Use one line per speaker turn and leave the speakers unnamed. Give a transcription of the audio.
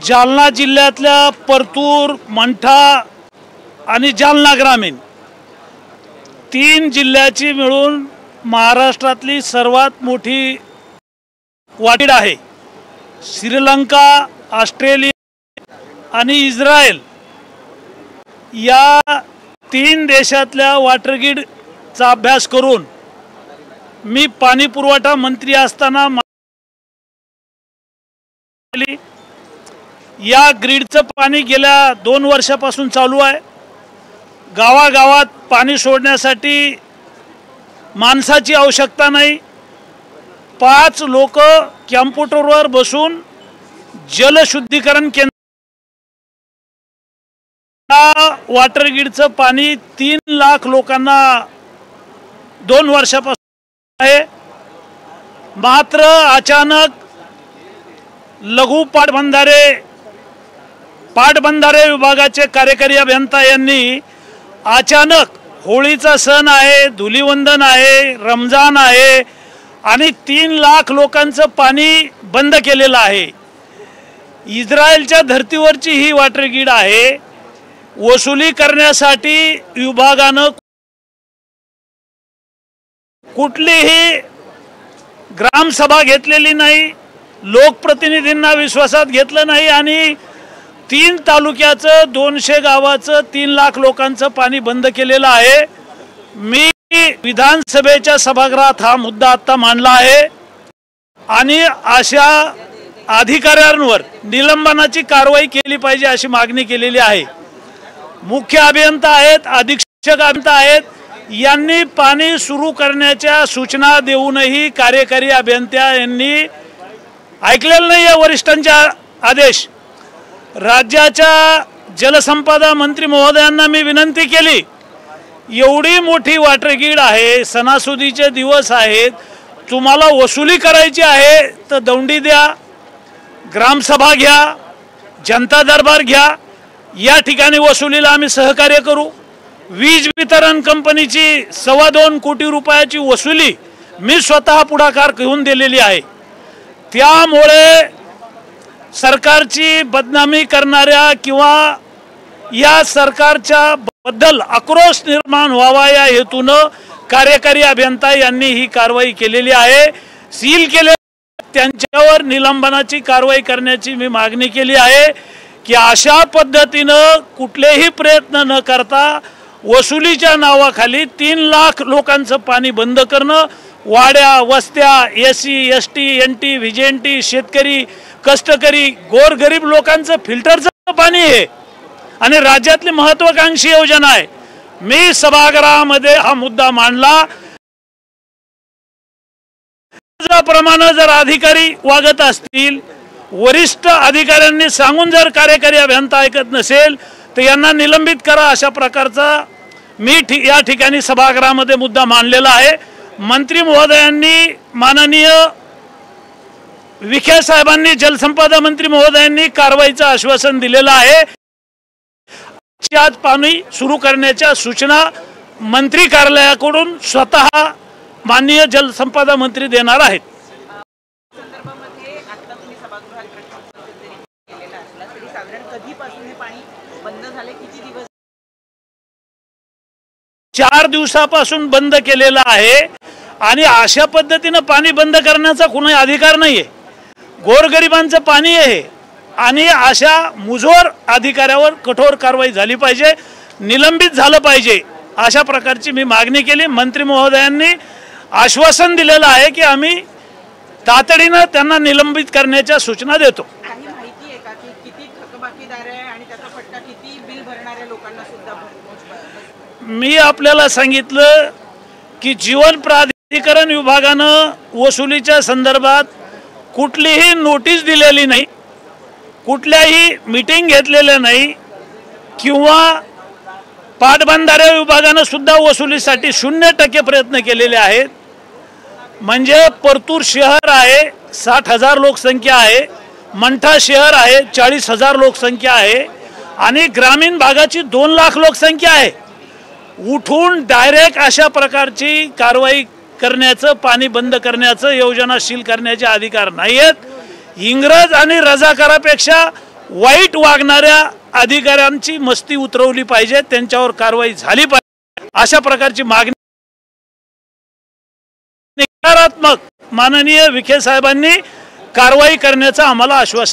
जालना जिल्ह्यातल्या परतूर, मंठा आणि जालना ग्रामीण 3 जिल्ह्याची मिळून महाराष्ट्रातली सर्वात मोठी वाटीड आहे। श्रीलंका, ऑस्ट्रेलिया आणि इस्रायल या 3 देशातल्या वॉटरग्रीडचा अभ्यास करून मी पाणी पुरवठा मंत्री असताना या ग्रीडचं पाणी गेल्या 2 वर्षापासून चालू आहे। गावागावात पाणी सोडण्यासाठी माणसाची आवश्यकता नाही, 5 लोक कॅम्प्युटरवर बसून जलशुद्धीकरण केंद्र वॉटरग्रीडचं पाणी 3 लाख लोकांना 2 वर्षापासून आहे। मात्र अचानक लघु पाटबंधारे विभागाचे कार्यकारी अभियंता यांनी अचानक होळीचा सण आहे, धुलीवंदन आहे, रमजान आहे आणि 3 लाख लोकांचं पाणी बंद केलेलं आहे। इस्रायलच्या धर्तीवरची ही वॉटरग्रीड आहे। वसुली करण्यासाठी विभागानं कुठलीही ग्रामसभा घेतलेली नाही, लोकप्रतिनिधींना विश्वासात घेतलं नाही आणि 3 तालुक्याचं 200 गावाचं 3 लाख लोकांचं पाणी बंद केलेलं आहे। मी विधानसभेच्या सभागृहात हा मुद्दा आता मांडला आहे आणि अशा अधिकाऱ्यांवर निलंबनाची कारवाई केली पाहिजे अशी मागणी केलेली आहे। मुख्य अभियंता आहेत, अधीक्षक अभियंता आहेत, यांनी पाणी सुरू करण्याच्या सूचना देऊनही कार्यकारी अभियंता यांनी ऐकलेलं नाही आहे वरिष्ठांचा आदेश। राज्याच्या जलसंपदा मंत्री महोदयांना मी विनंती केली, एवढी मोठी वॉटरग्रीड आहे, सणासुदीचे दिवस आहेत, तुम्हाला वसुली करायची आहे तर दौंडी द्या, ग्रामसभा घ्या, जनता दरबार घ्या, या ठिकाणी वसुलीला आम्ही सहकार्य करू। वीज वितरण कंपनीची 2.25 कोटी रुपयाची वसुली मी स्वतः पुढाकार घेऊन दिलेली आहे। त्यामुळे सरकारची बदनामी करणाऱ्या किंवा या सरकारच्या बद्दल आक्रोश निर्माण व्हावा या हेतूनं कार्यकारी अभियंता यांनी ही कारवाई केलेली आहे। सील केले त्यांच्यावर निलंबनाची कारवाई करण्याची मी मागणी केली आहे की अशा पद्धतीनं कुठलेही प्रयत्न न करता वसुलीच्या नावाखाली 3 लाख लोकांचं पाणी बंद करणं, वाड्या वस्त्या, SC, ST, NT, VJNT, शेतकरी, कष्टकरी, गोरगरीब लोकांचं फिल्टरचं पाणी आहे आणि राज्यातली महत्त्वाकांक्षी योजना आहे। मी सभागृहामध्ये हा मुद्दा मांडला। प्रमाणे जर अधिकारी वागत असतील, वरिष्ठ अधिकाऱ्यांनी सांगून जर कार्यकारी अभियंता ऐकत नसेल तर यांना निलंबित करा अशा प्रकारचा मी या ठिकाणी सभागृहामध्ये मुद्दा मांडलेला आहे। मंत्री महोदयांनी, माननीय विखे साहेबांनी, जलसंपदा मंत्री महोदयांनी कारवाईचं आश्वासन दिलेलं आहे। आज पाणी सुरू करण्याच्या सूचना मंत्री कार्यालयाकडून स्वतः माननीय जलसंपदा मंत्री देणार आहेत। 4 दिवसापासून बंद केलेला आहे आणि अशा पद्धतीने पाणी बंद करण्याचा कोणी अधिकार नाहीये। गोरगरिबांचं पाणी आहे आणि अशा मुजोर अधिकाऱ्यावर कठोर कारवाई झाली पाहिजे, निलंबित झालं पाहिजे अशा प्रकारची मी मागणी केली। मंत्री महोदयांनी आश्वासन दिलेलं आहे की आम्ही तातडीने त्यांना निलंबित करण्याच्या सूचना देतो।
काही माहिती आहे का की किती थकबाकीदार आहे आणि त्याचा फटका किती बिल भरणाऱ्या लोकांना सुद्धा
मी आपल्याला सांगितलं की जीवन प्राधिकरण विभागानं वसुलीच्या संदर्भात कुठलीही नोटीस दिलेली नाही, कुठल्याही मीटिंग घेतलेल्या नाही किंवा पाटबंधारे विभागानं सुद्धा वसुलीसाठी 0% प्रयत्न केलेले आहेत। म्हणजे परतूर शहर आहे, 60,000 लोकसंख्या आहे, मंठा शहर आहे, 40,000 लोकसंख्या आहे आणि ग्रामीण भागाची 2 लाख लोकसंख्या आहे। उठून डायरेक्ट अशा प्रकारची कारवाई करण्याचं, पाणी बंद करण्याचं, योजना सील करण्याचे अधिकार नाही आहेत। इंग्रज आणि रजाकारापेक्षा वाईट वागणाऱ्या अधिकाऱ्यांची मस्ती उतरवली पाहिजे, त्यांच्यावर कारवाई झाली पाहिजे, अशा प्रकारची मागणी सकारात्मक माननीय विखे साहेबांनी कारवाई करण्याचं आम्हाला आश्वासन